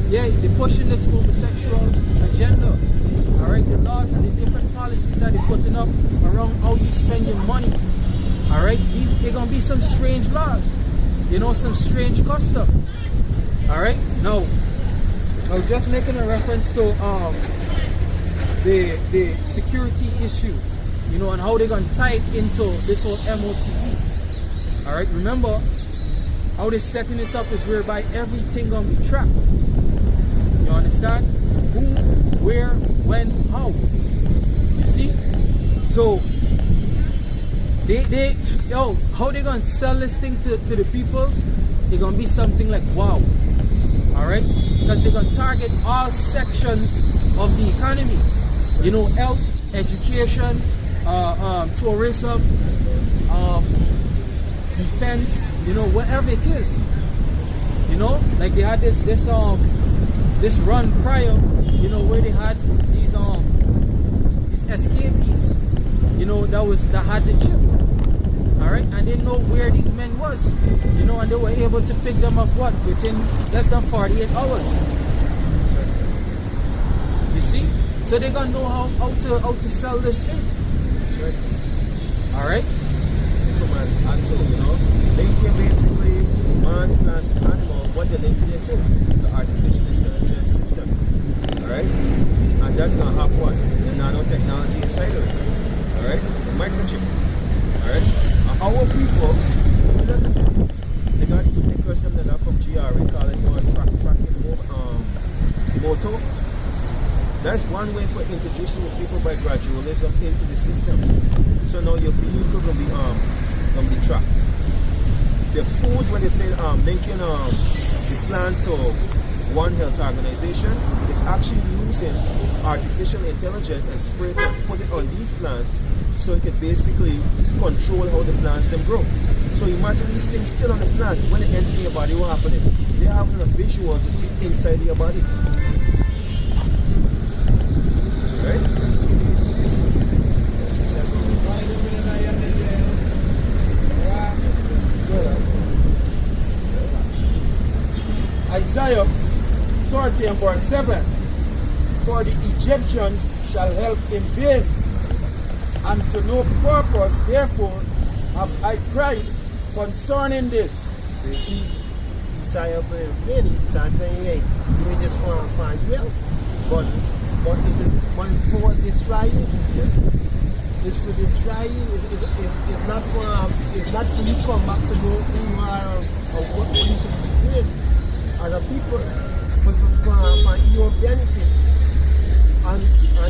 Yeah, they're pushing this homosexual agenda. All right, the laws and the different policies that they're putting up around how you spend your money. All right, they're gonna be some strange laws, you know, some strange customs. All right, now just making a reference to the security issue, you know, and how they're gonna tie it into this whole MOTE. All right, remember how they're setting it up is whereby everything gonna be tracked. You understand? Who, where, when, how. You see? So how they gonna sell this thing to the people? They're gonna be something like wow. Alright? Because they're gonna target all sections of the economy. You know, health, education, tourism, defense, you know, whatever it is. You know, like they had this run prior, you know, where they had these escapees, you know, that had the chip. Alright, and they know where these men was, you know, and they were able to pick them up within less than 48 hours. You see? So they're gonna know how to sell this thing. That's right. Alright? And so, you know, linking basically man, plants, and animal, what they're linking it to? The artificial intelligence system. Alright? And that's gonna have what? The nanotechnology inside of it. Alright? The microchip. Alright? And our people, they got these stickers from from GRA, call it tracking motor. That's one way for introducing the people by gradualism into the system. So now your vehicle will be tracked. The food, when they say linking the plant to One Health organization, is actually using artificial intelligence and spray it and put it on these plants so it can basically control how the plants them grow. So imagine these things still on the plant. When they enter your body, what happening? They're having a visual to see inside your body. Right? Isaiah 30 and verse 7. For the Egyptians shall help in vain, and to no purpose, therefore, have I cried concerning this. You see, Isaiah really something doing this one fine well, but it is one for destroy you. It's for destroy you. It's not for you to come back to know who you are or what you should be doing as a people for your benefit. And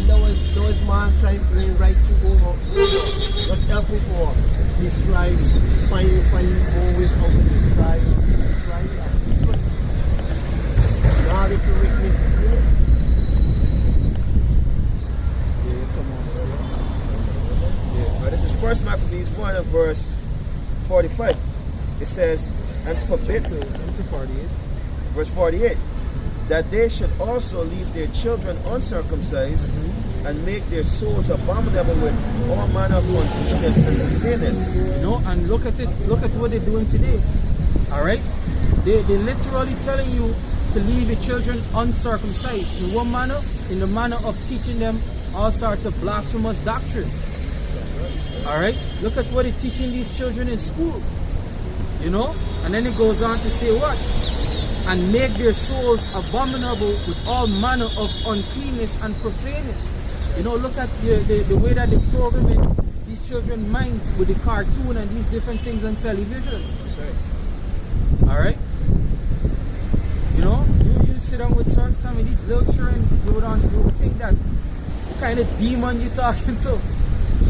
those man trying to bring right to over. Just help me for destroy you. Find always how to destroy you. Now if you witness it, you know. This is 1 Maccabees 1 and verse 45. It says, and forbid to 48. Verse 48, that they should also leave their children uncircumcised and make their souls abominable with all manner of uncleanness and uncleanness. You know, and look at what they're doing today. Alright? They're literally telling you to leave your children uncircumcised. In what manner? In the manner of teaching them all sorts of blasphemous doctrine. Alright? Look at what they're teaching these children in school. You know? And then it goes on to say what? And make their souls abominable with all manner of uncleanness and profaneness. You know, look at the way that they're programming these children's minds with the cartoon and these different things on television. That's right. Alright? You know, you sit down with some of these little children, you would think that what kind of demon you're talking to.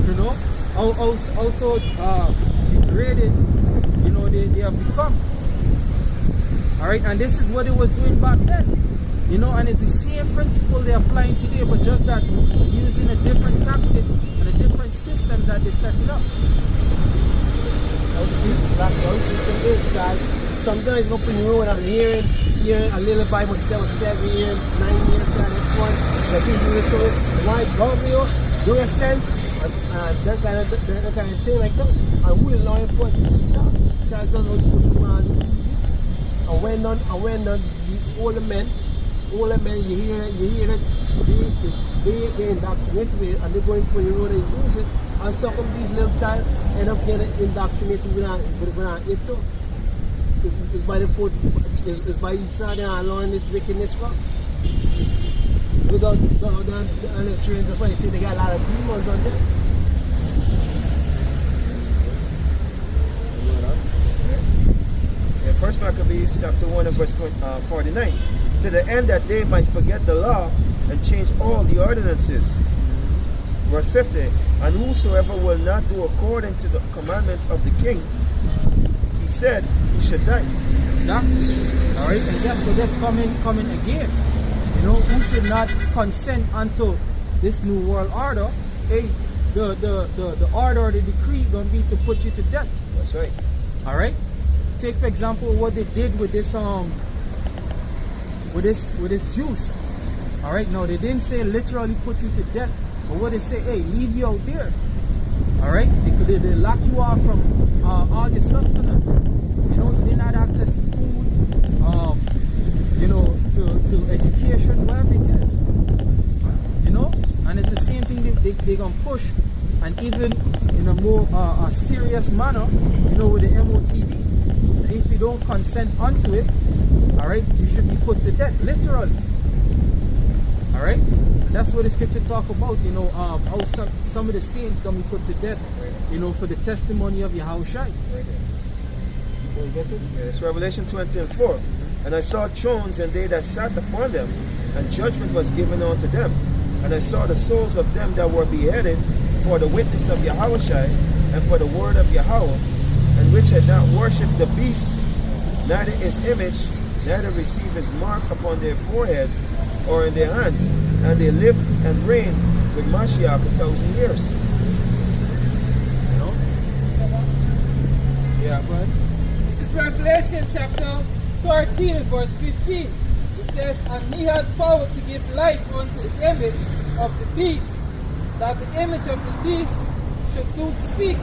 You know? Also degraded, you know, they have become. Alright, and this is what it was doing back then. You know, and it's the same principle they're applying today, but just that using a different tactic and a different system that they set it up. How the system is, guys. Sometimes up in the road I'm hearing a little Bible still 7 years, 9 years, and this one, like people do it to it, why God you, do a sense, and that kind of thing like that. And who the Lord put himself, because I don't know what you put on the TV. the older men, you hear it, they indoctrinate with, and they go into the road and use it, and so come these little child end up getting indoctrinated with it too. It's by the foot, it's by each side and learning this wickedness from. Without the electricians, that's why you see they got a lot of demons on them. First Maccabees chapter 1 and verse 49. To the end that they might forget the law and change all the ordinances. Verse 50. And whosoever will not do according to the commandments of the king, he said he should die. Exactly. Alright, and guess what? That's coming again. You know, who should not consent unto this new world order? Hey, the order, the decree gonna be to put you to death. That's right. Alright? Take for example what they did with this juice. Alright, now they didn't say literally put you to death, but what they say, hey, leave you out there. Alright? They lock you off from all your sustenance. You know, you didn't have access to food, you know, to education, whatever it is. You know? And it's the same thing they're gonna push, and even in a more serious manner, you know, with the MOTV. If you don't consent unto it, alright, you should be put to death, literally. Alright? That's what the scripture talk about, you know, how some of the saints gonna be put to death, you know, for the testimony of Yahushua. You get it? Yeah, it's Revelation 20 and 4. And I saw thrones, and they that sat upon them, and judgment was given unto them. And I saw the souls of them that were beheaded for the witness of Yahushua and for the word of Yahweh, and which had not worshipped the beast, neither his image, neither received his mark upon their foreheads or in their hands, and they lived and reigned with Mashiach 1,000 years. You know? Yeah, but this is Revelation chapter 13 and verse 15. It says, and he had power to give life unto the image of the beast, that the image of the beast should do speak,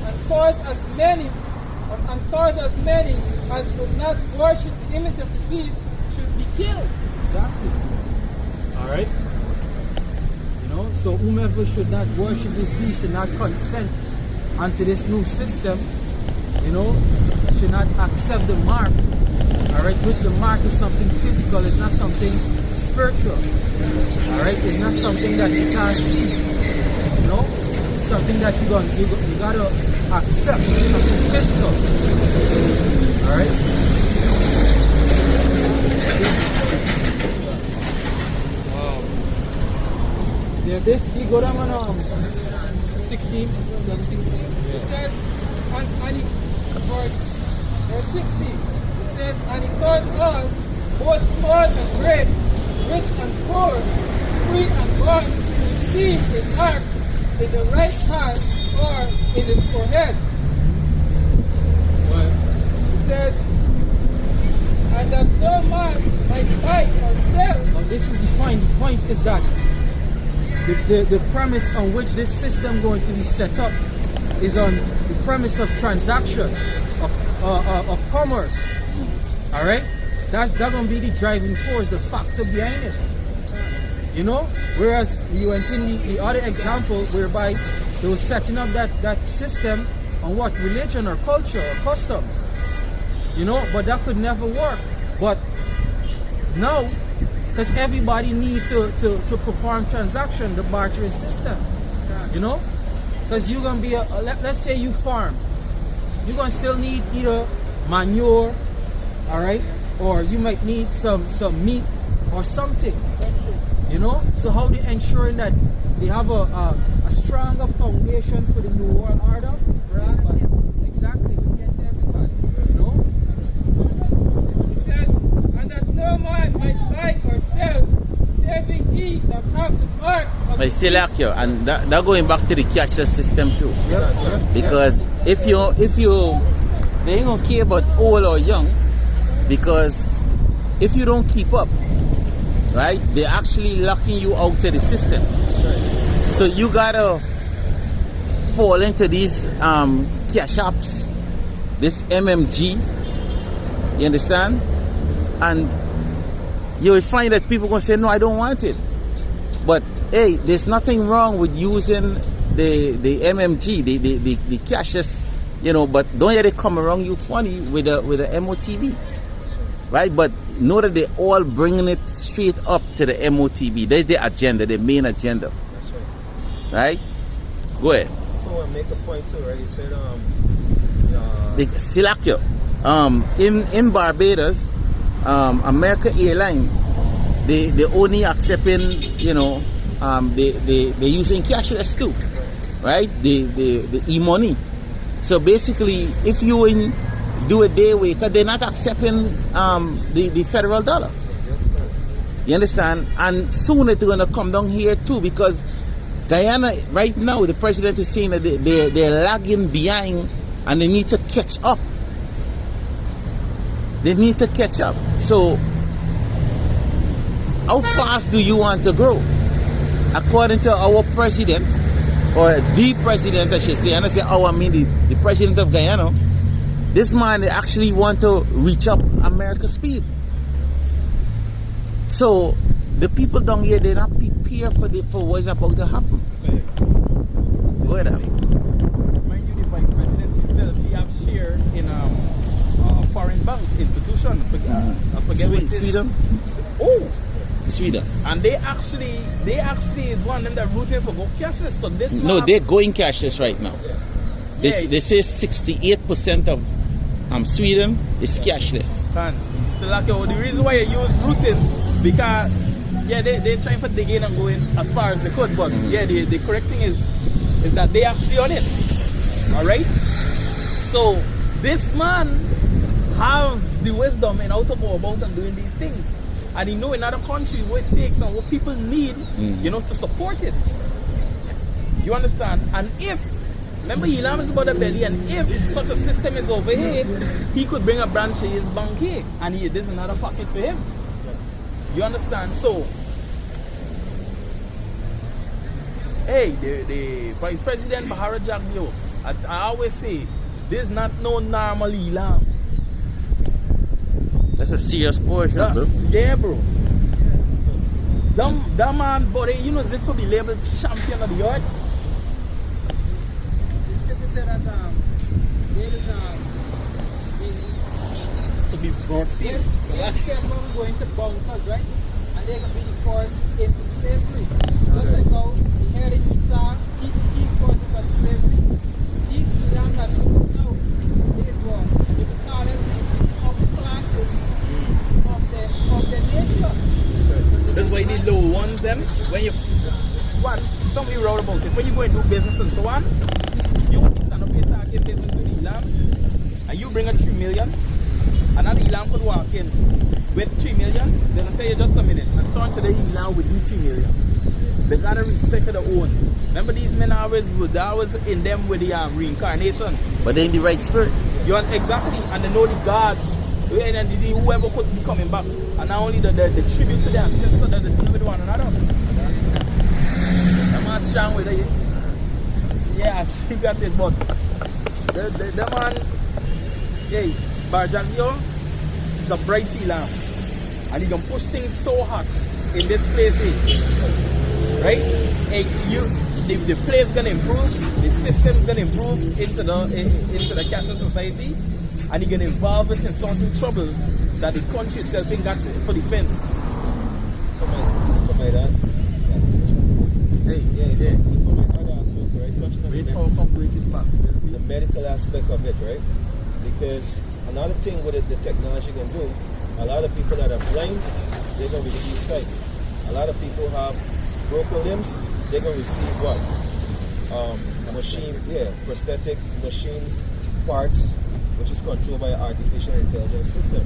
and cause as many as would not worship the image of the beast should be killed. exactly. Alright? You know, so whomever should not worship this beast should not consent unto this new system, you know, should not accept the mark. Alright, which the mark is something physical, it's not something spiritual. Alright, it's not something that you can't see. You know? It's something that you gotta accept, something physical. Alright? Yeah, basically go down on 16. It says, and he, verse 16, it says, and he caused all, both small and great, rich and poor, free and bond, to receive his mark in the right hand or in his forehead. It says, and that no man might buy or sell. Now this is the point. The point is that the premise on which this system going to be set up is on the premise of transaction, of commerce. Alright? That's gonna be the driving force, the factor behind it. You know? Whereas you went in the other example whereby they were setting up that system on what? Religion or culture or customs. You know, but that could never work. But now, because everybody need to perform transaction, the bartering system. You know? Because you're gonna be let's say you farm. You're gonna still need either manure, alright, or you might need some meat or something. You know? So how they ensuring that they have a stronger foundation for the new world order? Exactly, to get everybody. You know? It says, and that no man might buy or sell, saving he that have the mark of But still like you, and that going back to the cashless system too. Yeah. Because if you they ain't gonna care about old or young, because if you don't keep up, right, they're actually locking you out of the system. So you gotta fall into these cash apps, this MMG, you understand? And you will find that people going to say, no, I don't want it. But hey, there's nothing wrong with using the MMG, the cashless, you know, but don't let it come around you funny with a MOTB. Right? But know that they're all bringing it straight up to the MOTB. There's the agenda, the main agenda. That's right. Right? Go ahead. I want to make a point too, right? You said, Silakyo. In Barbados, America Airline, they only accepting, you know, they're using cashless too, right? The e-money. So basically, if you do a day away, because they're not accepting the federal dollar. You understand? And soon they're going to come down here too, because Guyana, right now, the president is saying that they're lagging behind and they need to catch up. They need to catch up. So, how fast do you want to grow? According to our president, or the president, I should say, and I say our, I mean the president of Guyana, this man actually want to reach up America's speed. So, the people down here, they're not prepared for what's about to happen. Go ahead, Ali. Mind you, the vice president himself, he have share in a foreign bank institution. I forget what it is. Sweden? Oh! Sweden. And they actually is one of them that rooting for go cashless. So this No, they're going cashless right now. Yeah. They say 68% of Sweden is cashless. So like the reason why you use routing, because they're trying to dig in and go in as far as they could, but the correct thing is that they actually on it. Alright? So this man have the wisdom and how to go about and doing these things. And he know in other country what it takes and what people need, you know, to support it. You understand? And if, remember Elam is about the belly, and if such a system is over here, he could bring a branch of his bank here, and there's another pocket for him. You understand? So, hey, the Vice President Bahara Jagyo, I always say, there's not no normal Elam. That's a serious portion, bro. Yeah, bro. That man, but you know, Zit to be labeled champion of the earth. The scripture said that there is To be succeed. so that's someone going to bunkers, right? And they're going to be forced into slavery. Just like how the heritage Esau keep forced into slavery. These young that now is what you could call them upper classes of the nation. That's why these low ones, them, when you once somebody wrote about it, when you go and do business and so on, you stand up here target business with Elam, and you bring a 3 million, another Elam could walk in with 3 million, they're gonna tell you just a minute, and turn to the Elam with the 3 million. They gotta respect their own. Remember these men always in them with the reincarnation. But they're in the right spirit. You want exactly, and they know the gods. And whoever could be coming back, and not only the tribute to the ancestors that they do with one another. That man strong with it. Yeah, she got it, but the man, hey, Barjagio is a bright Elam, and he can push things so hot in this place, right? Hey, the place gonna improve, the system's gonna improve into the cashless society. And he get involved in certain troubles that the country itself ain't got for defense. For my dad. For my other aspect, right? Touching on the medical aspect of it, right? Because another thing with the technology can do, a lot of people that are blind, they're going to receive sight. A lot of people have broken limbs, they're going to receive what? Prosthetic machine parts, which is controlled by an artificial intelligence system.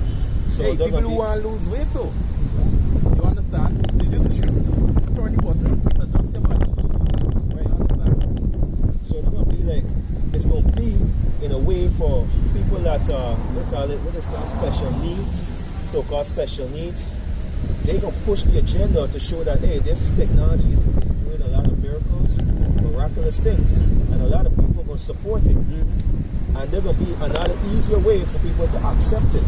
So hey, people who want to lose weight too. You understand? You just turn the button, it adjusts your body. Right? You understand? So it's going to be like, it's going to be in a way for people that are, what is called special needs, so-called special needs. They're going to push the agenda to show that, hey, this technology is doing a lot of miracles, miraculous things, and a lot of people are going to support it. And there's going to be another easier way for people to accept it.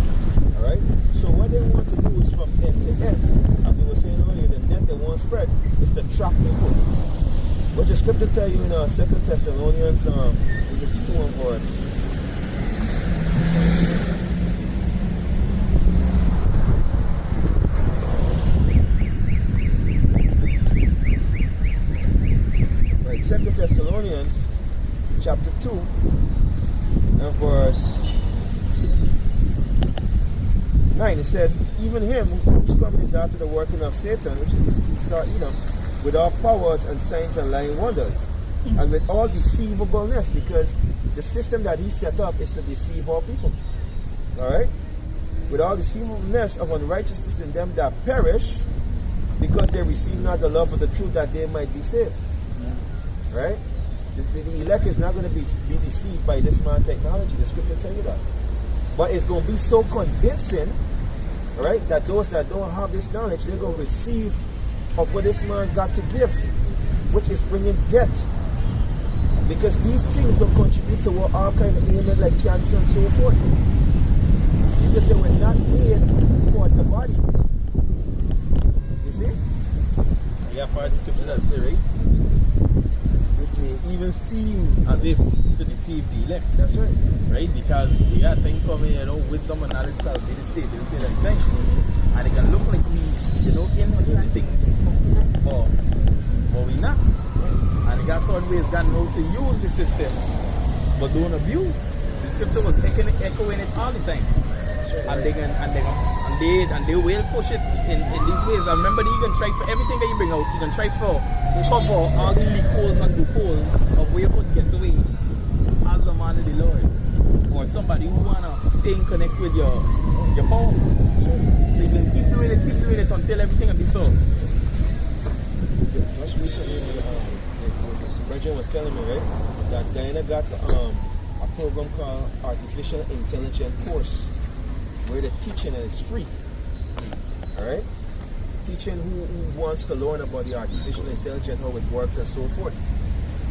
All Alright? So what they want to do is from end to end. As we were saying earlier, the net they want spread is to trap people. What the scripture tell you in 2 Thessalonians, just 2 and verse. Right, 2 Thessalonians chapter 2 and verse 9, it says, even him whose coming is after the working of Satan, which is Esau Edom, with all powers and signs and lying wonders, and with all deceivableness, because the system that he set up is to deceive all people. Alright? With all deceivableness of unrighteousness in them that perish, because they receive not the love of the truth, that they might be saved. Right? The elect is not going to be deceived by this man technology. The scripture tell you that. But it's going to be so convincing, right, that those that don't have this knowledge, they're going to receive of what this man got to give, which is bringing death. Because these things going to contribute to all kind of ailment like cancer and so forth. Because they were not made for the body. You see? Yeah, part of the scripture that say, right? It may even seem as if to deceive the elect. That's right. Right? Because we got things coming, wisdom and knowledge shall be the state. They say that thing. And it can look like we, into these things. But we not. And it got certain ways God know to use the system, but don't abuse. The scripture was echoing it all the time. And they will push it in these ways. I remember you can try for everything that you bring out, you can try for cover all the loopholes and loopholes of where you could get away as a man of the Lord. Or somebody who wanna stay in connect with your power. So you can keep doing it until everything will be solved. Just recently, Bridget was telling me, right, that Diana got a program called Artificial Intelligence Course, where they're teaching and it's free. Alright? Teaching who wants to learn about the artificial intelligence, how it works and so forth.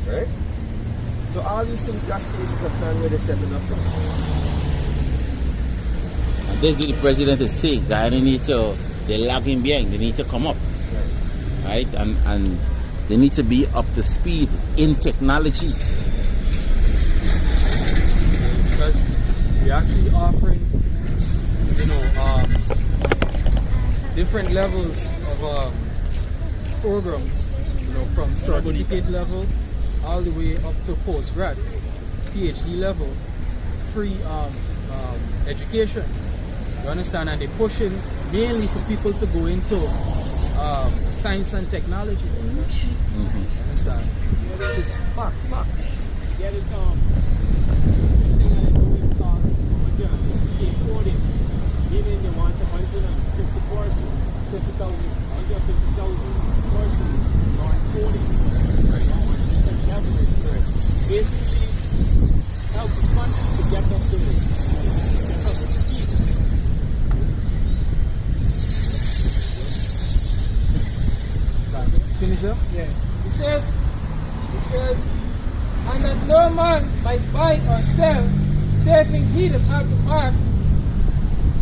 Right? So all these things got stages of time where they're setting up things. And this is what the president is saying, that they're lagging behind, they need to come up. Right? And they need to be up to speed in technology. Because we're actually offering different levels of programs, from certificate level all the way up to postgrad, PhD level, free education. You understand? And they're pushing mainly for people to go into science and technology. You understand? Just facts. Yeah, this thing that they do with 150K coding, meaning they want 150 courses, 150,000 courses on coding, right? On different levels. Basically, help the country to get up to the speed. Finish up? Yeah. It says, and that no man might buy or sell, saving he that hath the mark,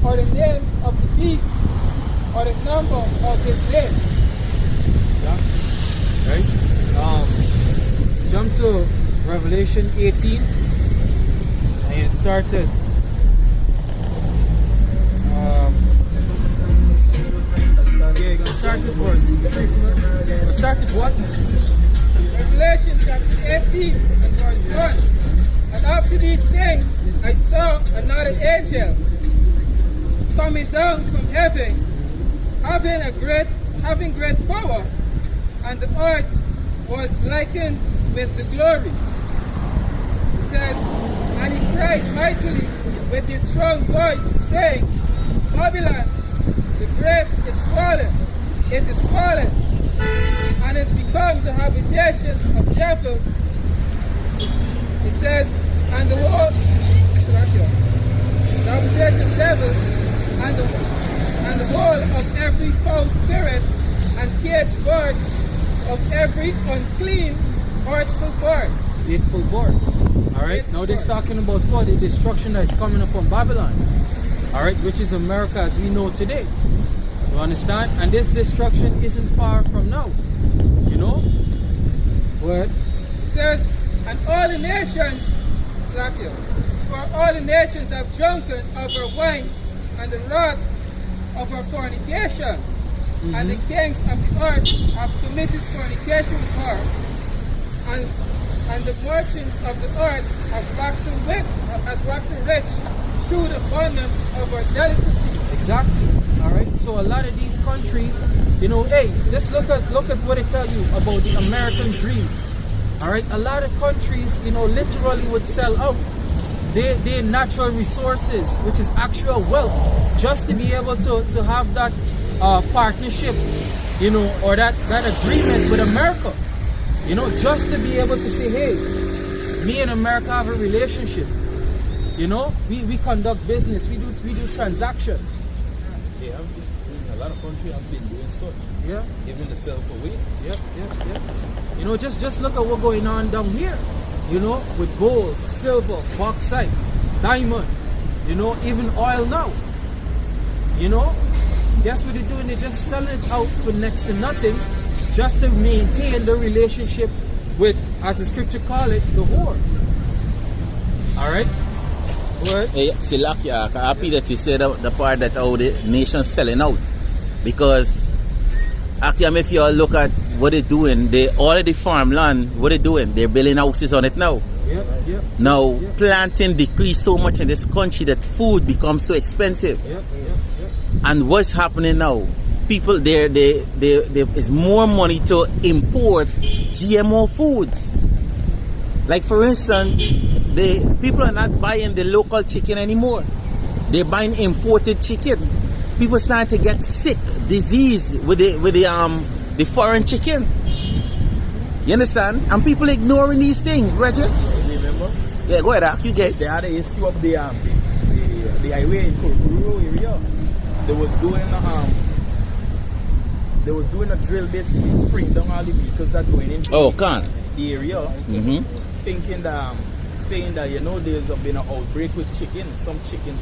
or the name of the beast, or the number of his name. Yeah. Right? Jump to Revelation 18, and you started. You're gonna start with verse 3. Start with what? Revelation chapter 18 and verse 1. And after these things I saw another angel coming down from heaven, having great power, and the earth was likened with the glory. It says, and he cried mightily with his strong voice, saying, Babylon the great is fallen, it is fallen, and has become the habitations of devils. It says, and the whole, the habitation of devils, and the whole of every foul spirit, and caged bird, of every unclean, hurtful bird. Hateful bird. Alright, now they're talking about what? The destruction that is coming upon Babylon. all right, which is America as we know today. You understand? And this destruction isn't far from now. You know? What? It says, and all the nations, for all the nations have drunken of her wine and the wrath of her fornication. And the kings of the earth have committed fornication with her. And the merchants of the earth have waxen rich through the abundance of her delicacy. Exactly. All right. So a lot of these countries, you know, hey, just look at what it tell you about the American dream. All right. A lot of countries, you know, literally would sell out their natural resources, which is actual wealth, just to be able to have that partnership, you know, or that agreement with America. You know, just to be able to say, hey, me and America have a relationship. You know, we conduct business, we do transactions. Yeah, a lot of countries have been doing so. Yeah. Even the self-aware. Yep. You know, just look at what's going on down here. You know, with gold, silver, bauxite, diamond, you know, even oil now. You know, guess what they're doing? They're just selling it out for next to nothing, just to maintain the relationship with, as the scripture call it, the whore. All right. What? Hey, Silakia, happy that you said the part that how the nation's selling out. Because Akiam, if you all look at what they're doing, all of the farmland, what they're doing, they're building houses on it now. Yep. Now, planting decreased so much in this country that food becomes so expensive. Yep. And what's happening now? People, there is more money to import GMO foods. Like for instance, people are not buying the local chicken anymore. They're buying imported chicken. People starting to get sick, disease with the foreign chicken. You understand? And people ignoring these things, Roger. Remember? Yeah, go ahead, you get. They had an issue of the highway in Kururu area. They was doing a drill basically spring down all the vehicles that going into the area, thinking that saying that, you know, there's been an outbreak with chicken, some chicken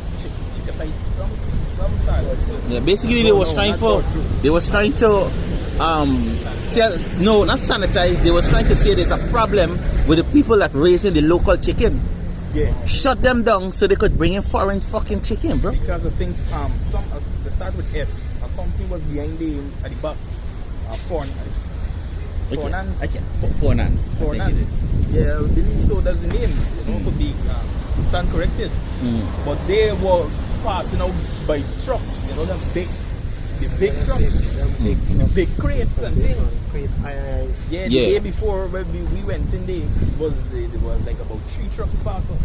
some side. Yeah, basically they was trying to not sanitize. They was trying to say there's a problem with the people that raising the local chicken. Yeah. Shut them down so they could bring in foreign fucking chicken, bro. Because I think they start with F. A company was behind them at the back. Fornance. Yeah, I believe so. That's the name. You know, to be stand corrected. But they were passing out by trucks. You know, the big trucks, the big crates and things. The day before when we went in there, there was like about 3 trucks passing.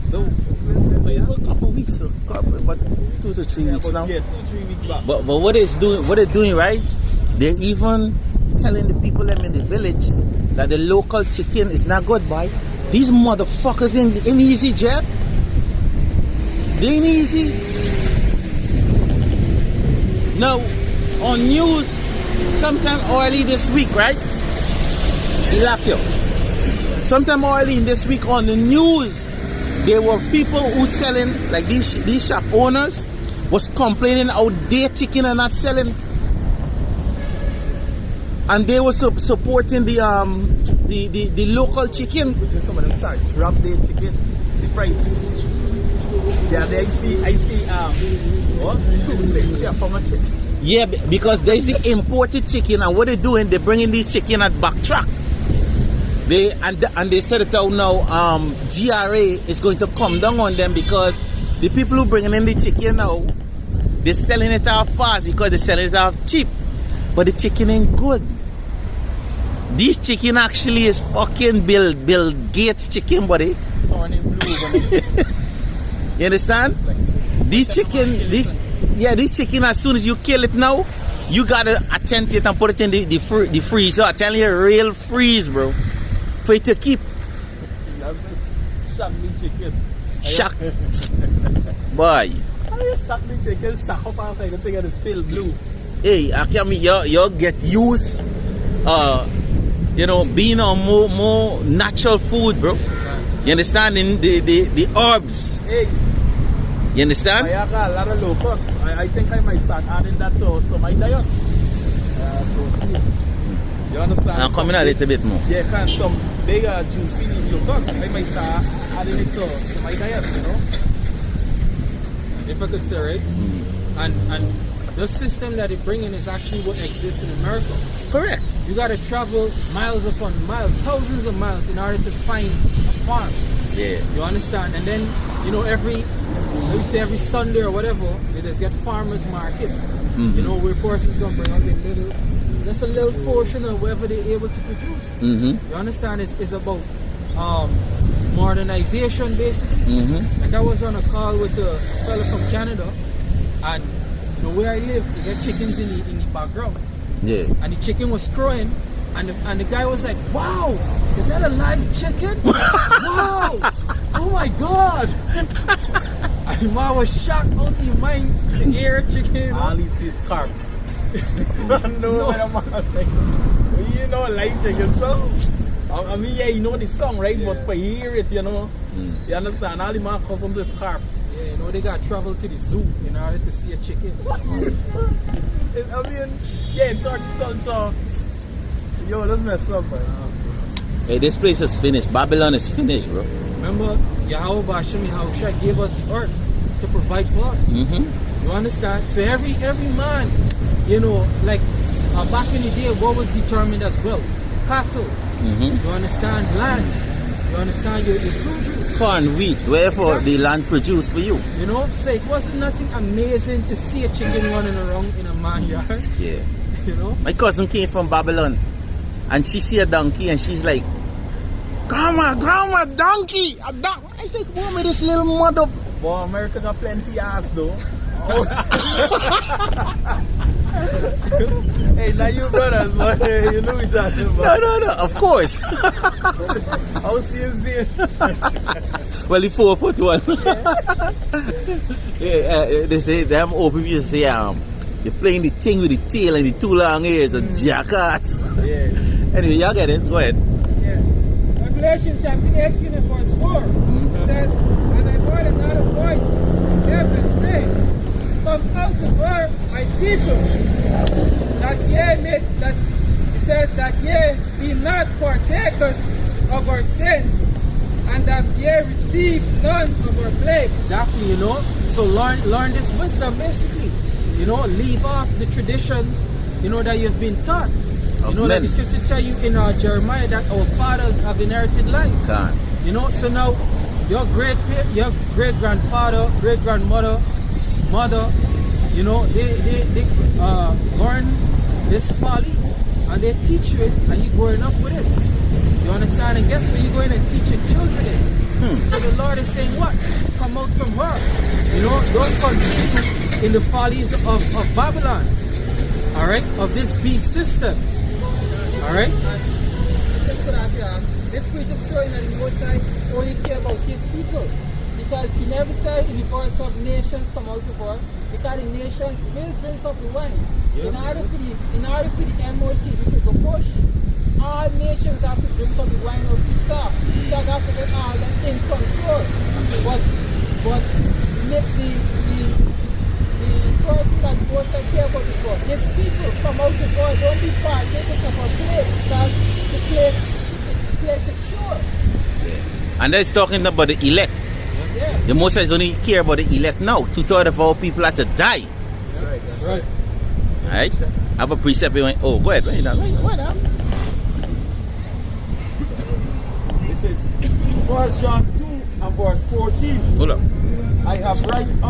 A couple weeks, but 2 to 3 weeks now. Yeah, 2-3 weeks back. But what they're doing, right? They're even telling the people them in the village that the local chicken is not good, boy. These motherfuckers ain't easy, Jeb. They ain't easy. Now, on news, sometime early this week, right? Silakio. Sometime early in this week on the news, there were people who selling, like these shop owners, was complaining how their chicken are not selling. And they were supporting the local chicken. Which is some of them start drop their chicken, the price. Yeah, I see 260 a pound of chicken. Yeah, because there's the imported chicken, and what they're doing, they're bringing these chicken at back truck. They said it out now. GRA is going to come down on them because the people who bringing in the chicken now, they're selling it out fast because they're selling it out cheap, but the chicken ain't good. This chicken actually is fucking Bill Gates chicken, buddy. Turning blue. You understand? This chicken, as soon as you kill it now, you gotta attend to it and put it in the freezer. I'm telling you, real freeze, bro, for it to keep. That's shock the chicken. Shock. Boy. How you shock the chicken? Shock up outside the thing and it's still blue. Hey, I can't mean you get used, being on more natural food, bro. You understand? In the herbs. Hey, You understand? I have a lot of locusts. I think I might start adding that to my diet. Protein. You understand? I'm coming a little bit more. Yeah, and some bigger juicy locusts. I might start adding it to my diet, you know? If I could say, right? And the system that they're bringing is actually what exists in America. Correct. You got to travel miles upon miles, thousands of miles in order to find a farm. Yeah. You understand? And then, you know, every Sunday or whatever, they just get farmers market. You know, where persons going to bring out just a little portion of whatever they're able to produce. You understand? It's about modernization, basically. Like I was on a call with a fella from Canada, and the way I live, they get chickens in the background. Yeah. And the chicken was crowing, and the guy was like, "Wow, is that a live chicken? Wow, oh my God!" And the man was shocked out of his mind to hear a chicken. All he sees carbs. No, like, you know, like chicken song. I mean, yeah, you know the song, right? But for hear it, you know, you understand? All the man custom to carbs. Yeah, you know, they got to travel to the zoo in order to see a chicken. I mean, yeah, it's horticulture. Yo, let's mess up, man. Hey, this place is finished. Babylon is finished, bro. Remember, Yahweh Basham Yahushua gave us the earth to provide for us. You understand? So every man, you know, like back in the day, what was determined as well? Cattle. You understand? Land. You understand? Your produce. Corn, wheat, wherever the land produced for you. You know, so it wasn't nothing amazing to see a chicken running around in a man's yard. Yeah. You know? My cousin came from Babylon, and she see a donkey, and she's like, Grandma, donkey! A donkey! I said, "What me this little mother?" Boy, America got plenty ass though. Hey, now you brothers, man. You know what we're talking about. No, of course. How she is it? Well, the 4'1". Yeah, they say, them old people used to say, you're playing the thing with the tail and the two long ears, a jackass. Yeah. Anyway, y'all get it. Go ahead. Yeah. Revelation chapter 18 and verse 4 says, "And I heard another voice from heaven saying, Come out of her, my people, that it says that ye be not partakers of our sins, and that ye receive none of our plagues." Exactly, you know. So learn this wisdom, basically. You know, leave off the traditions, you know, that you've been taught. You know, like the scripture tell you in Jeremiah that our fathers have inherited lies. You know, so now your great grandfather, great grandmother, mother, you know, they learn this folly and they teach you it, and you're growing up with it. You understand? And guess what? You're going and teach your children it. So the Lord is saying, what? Come out from her. You know, don't continue in the follies of Babylon. Alright? Of this beast system. Alright? This priest is showing that the Most High only care about his people. Because he never said in the verse of nations come out before, because the nations will drink up the wine. In order for the MOT, if we go push, all nations have to drink up the wine of Esau. Esau got to get all them in control. But the person that goes and care about this world, his people come out before, don't be partakers of a plague, because the plagues is sure. And that's talking about the elect. Yeah. The Most High only care about the elect now. 2/3 of our people have to die. That's right. That's right. Alright? I have a precept. Go ahead. Wait, This is 1 John 2 and verse 14. hold up. I have right